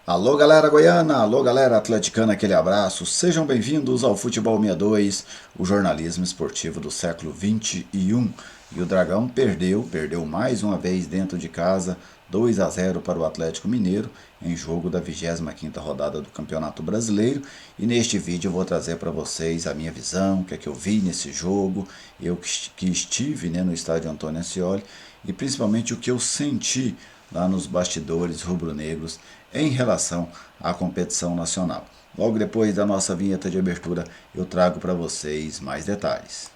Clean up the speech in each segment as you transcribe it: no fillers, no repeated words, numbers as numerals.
Alô galera goiana, alô galera atleticana, aquele abraço. Sejam bem-vindos ao Futebol 62, o jornalismo esportivo do século 21. E o Dragão perdeu mais uma vez dentro de casa, 2-0 para o Atlético Mineiro, em jogo da 25ª rodada do Campeonato Brasileiro. E neste vídeo eu vou trazer para vocês a minha visão, o que é que eu vi nesse jogo, eu que estive, no estádio Antônio Ascioli, e principalmente o que eu senti lá nos bastidores rubro-negros em relação à competição nacional. Logo depois da nossa vinheta de abertura, eu trago para vocês mais detalhes.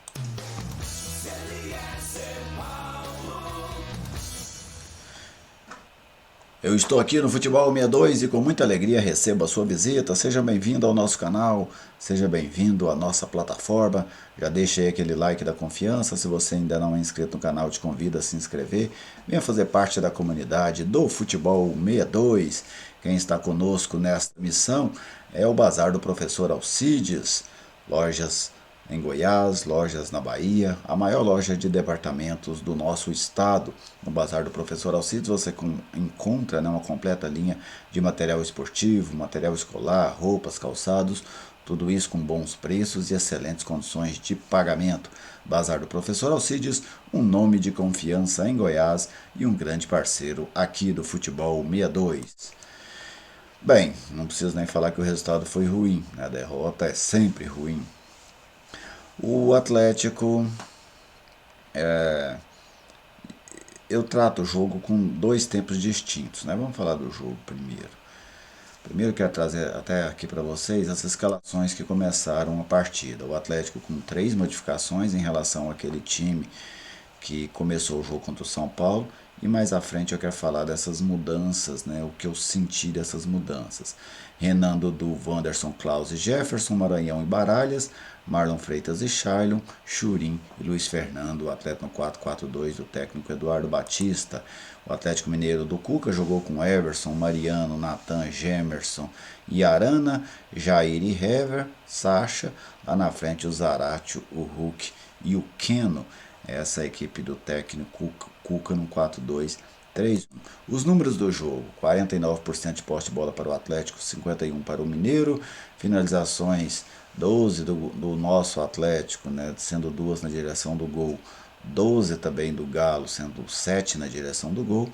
Eu estou aqui no Futebol 62 e com muita alegria recebo a sua visita. Seja bem-vindo ao nosso canal, seja bem-vindo à nossa plataforma. Já deixa aí aquele like da confiança. Se você ainda não é inscrito no canal, te convido a se inscrever. Venha fazer parte da comunidade do Futebol 62. Quem está conosco nesta missão é o Bazar do Professor Alcides, lojas em Goiás, lojas na Bahia, a maior loja de departamentos do nosso estado. No Bazar do Professor Alcides você encontra uma completa linha de material esportivo, material escolar, roupas, calçados, tudo isso com bons preços e excelentes condições de pagamento. Bazar do Professor Alcides, um nome de confiança em Goiás e um grande parceiro aqui do Futebol 62. Bem, não preciso nem falar que o resultado foi ruim, a derrota é sempre ruim. O Atlético, eu trato o jogo com dois tempos distintos, né? Vamos falar do jogo primeiro. Primeiro quero trazer até aqui para vocês as escalações que começaram a partida. O Atlético com 3 modificações em relação àquele time que começou o jogo contra o São Paulo. E mais à frente eu quero falar dessas mudanças, né? O que eu senti dessas mudanças. Renan, Dudu, Wanderson, Klaus e Jefferson, Maranhão e Baralhas, Marlon Freitas e Shailon, Churim e Luiz Fernando. O Atlético no 4-4-2 do técnico Eduardo Batista. O Atlético Mineiro do Cuca jogou com Everson, Mariano, Natan, Gemerson e Arana, Jair e Hever, Sacha. Lá na frente o Zaratio, o Hulk e o Keno. Essa é a equipe do técnico Cuca no 4-2-3-1. Os números do jogo: 49% de posse de bola para o Atlético, 51% para o Mineiro. Finalizações: 12 do nosso Atlético, né, sendo 2 na direção do gol. 12 também do Galo, sendo 7 na direção do gol.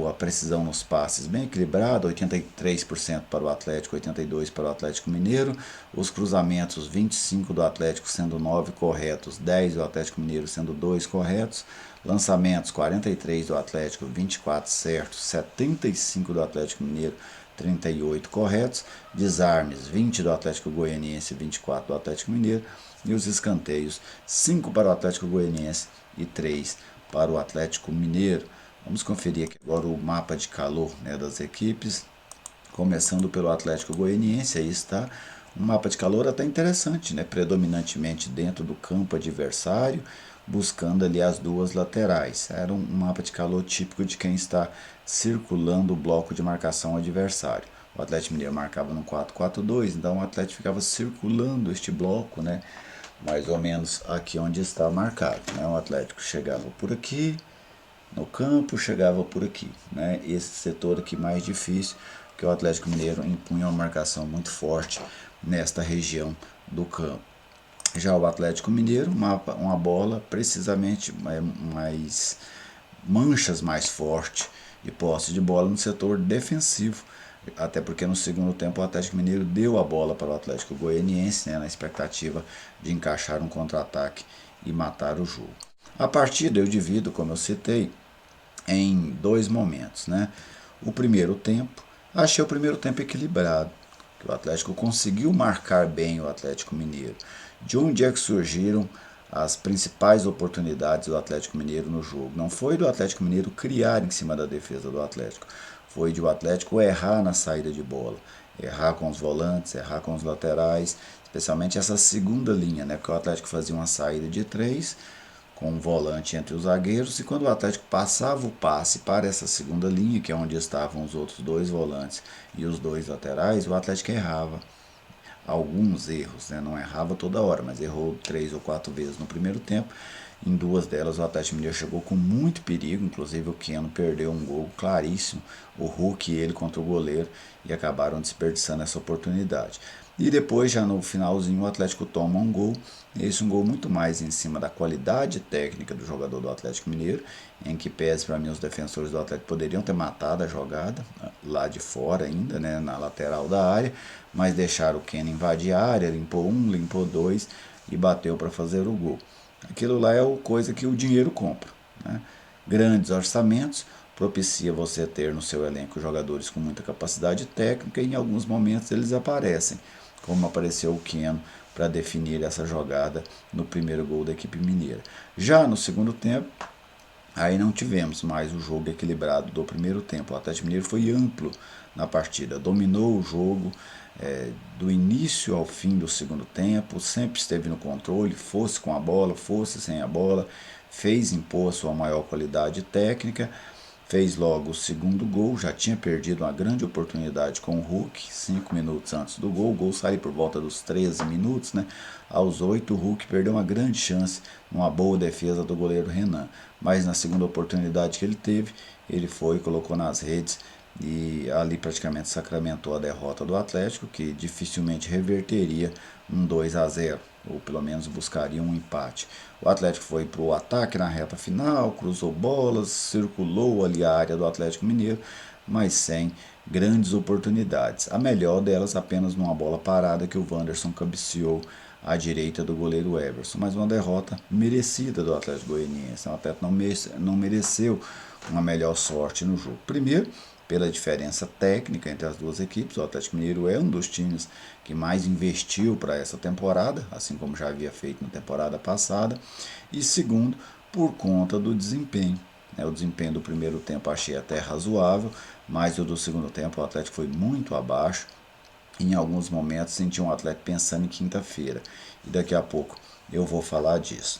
A precisão nos passes bem equilibrada, 83% para o Atlético, 82% para o Atlético Mineiro. Os cruzamentos, 25 do Atlético, sendo 9 corretos, 10 do Atlético Mineiro, sendo 2 corretos. Lançamentos, 43 do Atlético, 24 certos, 75 do Atlético Mineiro, 38 corretos. Desarmes, 20 do Atlético Goianiense, 24 do Atlético Mineiro. E os escanteios, 5 para o Atlético Goianiense e 3 para o Atlético Mineiro. Vamos conferir aqui agora o mapa de calor, né, das equipes, começando pelo Atlético Goianiense. Aí está um mapa de calor até interessante, né, predominantemente dentro do campo adversário, buscando ali as duas laterais. Era um mapa de calor típico de quem está circulando o bloco de marcação adversário. O Atlético Mineiro marcava no 4-4-2, então o Atlético ficava circulando este bloco, né, mais ou menos aqui onde está marcado, né? O Atlético chegava por aqui, no campo, chegava por aqui, né? Esse setor aqui mais difícil, que o Atlético Mineiro impunha uma marcação muito forte nesta região do campo. Já o Atlético Mineiro, uma bola precisamente mais manchas mais forte de posse de bola no setor defensivo, até porque no segundo tempo o Atlético Mineiro deu a bola para o Atlético Goianiense, né, na expectativa de encaixar um contra-ataque e matar o jogo. A partida eu divido, como eu citei, em dois momentos, né? O primeiro tempo, achei o primeiro tempo equilibrado, que o Atlético conseguiu marcar bem o Atlético Mineiro. De onde é que surgiram as principais oportunidades do Atlético Mineiro no jogo? Não foi do Atlético Mineiro criar em cima da defesa do Atlético, foi de o Atlético errar na saída de bola, errar com os volantes, errar com os laterais, especialmente essa segunda linha, né? Porque o Atlético fazia uma saída de 3 com um volante entre os zagueiros, e quando o Atlético passava o passe para essa segunda linha, que é onde estavam os outros dois volantes e os dois laterais, o Atlético errava alguns erros, né? Não errava toda hora, mas errou 3 ou 4 vezes no primeiro tempo, Em duas delas o Atlético Mineiro chegou com muito perigo, inclusive o Keno perdeu um gol claríssimo, o Hulk e ele contra o goleiro, e acabaram desperdiçando essa oportunidade. E depois, já no finalzinho, o Atlético toma um gol, esse um gol muito mais em cima da qualidade técnica do jogador do Atlético Mineiro, em que pese para mim os defensores do Atlético poderiam ter matado a jogada, lá de fora ainda, né, na lateral da área, mas deixaram o Keno invadir a área, limpou um, limpou dois e bateu para fazer o gol. Aquilo lá é a coisa que o dinheiro compra, né? Grandes orçamentos propicia você ter no seu elenco jogadores com muita capacidade técnica e em alguns momentos eles aparecem, como apareceu o Keno para definir essa jogada no primeiro gol da equipe mineira. Já no segundo tempo, aí não tivemos mais o jogo equilibrado do primeiro tempo. O Atlético Mineiro foi amplo na partida, dominou o jogo do início ao fim do segundo tempo, sempre esteve no controle, fosse com a bola, fosse sem a bola, fez impor a sua maior qualidade técnica, fez logo o segundo gol, já tinha perdido uma grande oportunidade com o Hulk, 5 minutos antes do gol, o gol saiu por volta dos 13 minutos, né? Aos 8 o Hulk perdeu uma grande chance, numa boa defesa do goleiro Renan, mas na segunda oportunidade que ele teve, ele foi e colocou nas redes, e ali praticamente sacramentou a derrota do Atlético, que dificilmente reverteria um 2-0, ou pelo menos buscaria um empate. O Atlético foi para o ataque na reta final, cruzou bolas, circulou ali a área do Atlético Mineiro, mas sem grandes oportunidades. A melhor delas apenas numa bola parada que o Wanderson cabeceou à direita do goleiro Everson, mas uma derrota merecida do Atlético Goianiense. O Atlético não mereceu uma melhor sorte no jogo. Primeiro, pela diferença técnica entre as duas equipes, o Atlético Mineiro é um dos times que mais investiu para essa temporada, assim como já havia feito na temporada passada, e segundo, por conta do desempenho. O desempenho do primeiro tempo achei até razoável, mas o do segundo tempo o Atlético foi muito abaixo. Em alguns momentos senti um Atlético pensando em quinta-feira, e daqui a pouco eu vou falar disso.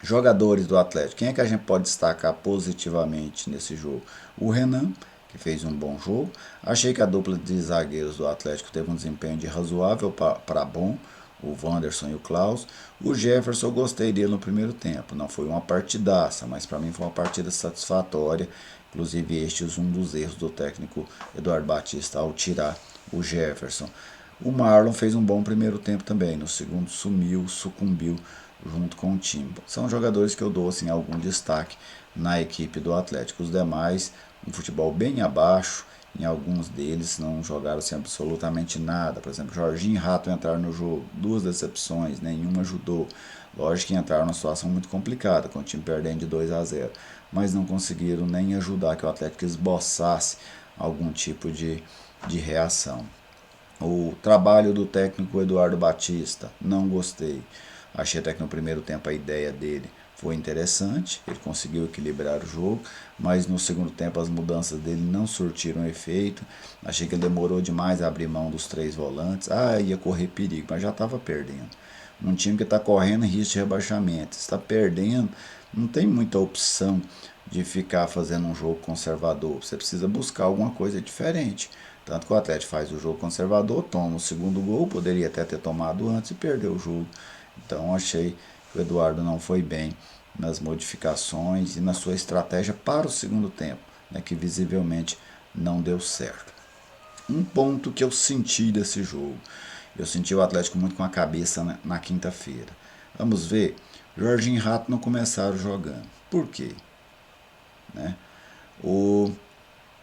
Jogadores do Atlético, quem é que a gente pode destacar positivamente nesse jogo? O Renan, que fez um bom jogo. Achei que a dupla de zagueiros do Atlético teve um desempenho de razoável para bom, o Wanderson e o Klaus. O Jefferson eu gostei dele no primeiro tempo, não foi uma partidaça, mas para mim foi uma partida satisfatória. Inclusive este é um dos erros do técnico Eduardo Batista ao tirar o Jefferson. O Marlon fez um bom primeiro tempo também, no segundo sumiu, sucumbiu junto com o time. São jogadores que eu dou assim, algum destaque na equipe do Atlético. Os demais, um futebol bem abaixo, em alguns deles não jogaram assim, absolutamente nada. Por exemplo, Jorginho e Rato entraram no jogo, 2 decepções, nenhuma ajudou. Lógico que entraram numa situação muito complicada, com o time perdendo de 2-0, mas não conseguiram nem ajudar que o Atlético esboçasse algum tipo de reação. O trabalho do técnico Eduardo Batista, não gostei. Achei até que no primeiro tempo a ideia dele foi interessante, ele conseguiu equilibrar o jogo, mas no segundo tempo as mudanças dele não surtiram efeito. Achei que ele demorou demais a abrir mão dos 3 volantes. Ia correr perigo, mas já estava perdendo. Um time que está correndo em risco de rebaixamento, está perdendo, não tem muita opção de ficar fazendo um jogo conservador. Você precisa buscar alguma coisa diferente. Tanto que o Atlético faz o jogo conservador, toma o segundo gol, poderia até ter tomado antes e perdeu o jogo. Então achei que o Eduardo não foi bem nas modificações e na sua estratégia para o segundo tempo, né, que visivelmente não deu certo. Um ponto que eu senti desse jogo, eu senti o Atlético muito com a cabeça na quinta-feira. Vamos ver, Jorginho e Rato não começaram jogando. Por quê? Né?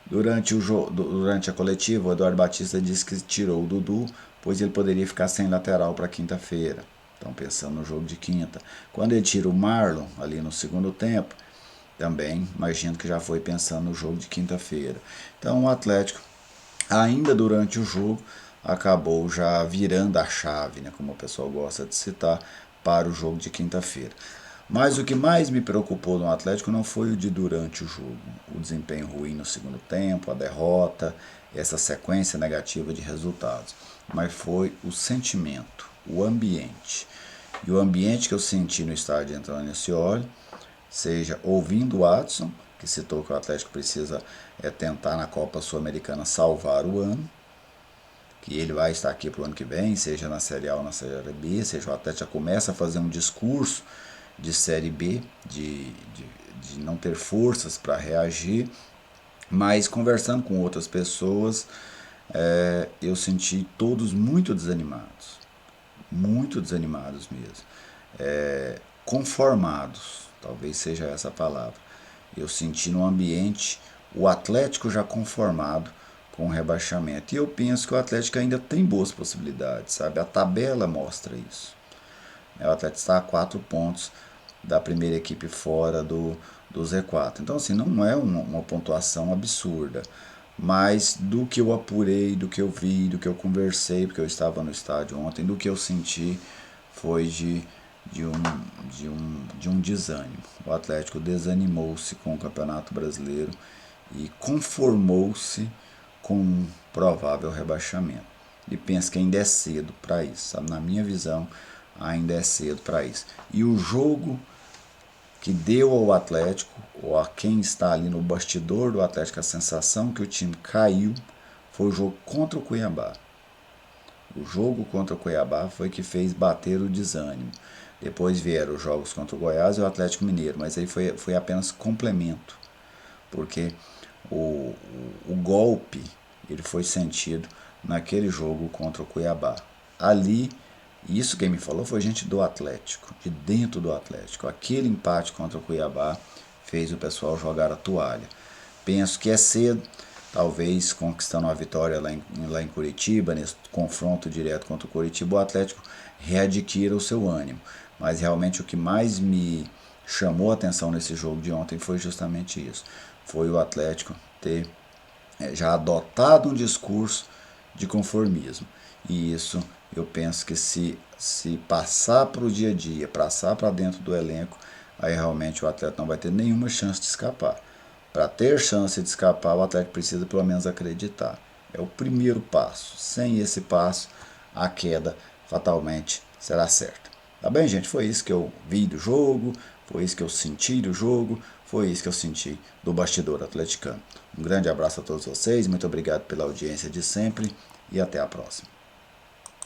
Durante a coletiva, o Eduardo Batista disse que tirou o Dudu, pois ele poderia ficar sem lateral para quinta-feira. Então, pensando no jogo de quinta. Quando ele tira o Marlon, ali no segundo tempo, também imagino que já foi pensando no jogo de quinta-feira. Então, o Atlético, ainda durante o jogo, acabou já virando a chave, né, como o pessoal gosta de citar, para o jogo de quinta-feira. Mas o que mais me preocupou no Atlético não foi o de durante o jogo, o desempenho ruim no segundo tempo, a derrota, essa sequência negativa de resultados, mas foi o sentimento, o ambiente. E o ambiente que eu senti no estádio de Antônio Ascioli, seja ouvindo o Adson, que citou que o Atlético precisa tentar na Copa Sul-Americana salvar o ano, que ele vai estar aqui para o ano que vem, seja na Série A ou na Série B, seja o Atlético já começa a fazer um discurso de Série B, de não ter forças para reagir, mas conversando com outras pessoas, eu senti todos muito desanimados mesmo, conformados, talvez seja essa a palavra. Eu senti no ambiente o Atlético já conformado com o rebaixamento. E eu penso que o Atlético ainda tem boas possibilidades, sabe? A tabela mostra isso. O Atlético está a 4 pontos da primeira equipe fora do Z4. Então, assim, não é uma pontuação absurda. Mas do que eu apurei, do que eu vi, do que eu conversei, porque eu estava no estádio ontem, do que eu senti foi de um desânimo. O Atlético desanimou-se com o Campeonato Brasileiro e conformou-se com um provável rebaixamento. E penso que ainda é cedo para isso, sabe? Na minha visão, ainda é cedo para isso. E o jogo que deu ao Atlético, ou a quem está ali no bastidor do Atlético, a sensação que o time caiu, foi o jogo contra o Cuiabá. O jogo contra o Cuiabá foi que fez bater o desânimo. Depois vieram os jogos contra o Goiás e o Atlético Mineiro, mas aí foi apenas complemento, porque o golpe ele foi sentido naquele jogo contra o Cuiabá. Ali, isso quem me falou foi gente do Atlético, de dentro do Atlético. Aquele empate contra o Cuiabá fez o pessoal jogar a toalha. Penso que é cedo, talvez conquistando uma vitória lá em Curitiba, nesse confronto direto contra o Curitiba, o Atlético readquira o seu ânimo. Mas realmente o que mais me chamou a atenção nesse jogo de ontem foi justamente isso. Foi o Atlético ter já adotado um discurso de conformismo. E isso eu penso que se passar para o dia a dia, passar para dentro do elenco, aí realmente o atleta não vai ter nenhuma chance de escapar. Para ter chance de escapar, o atleta precisa pelo menos acreditar. É o primeiro passo. Sem esse passo, a queda fatalmente será certa. Tá bem, gente? Foi isso que eu vi do jogo, foi isso que eu senti do jogo, foi isso que eu senti do bastidor atleticano. Um grande abraço a todos vocês, muito obrigado pela audiência de sempre e até a próxima.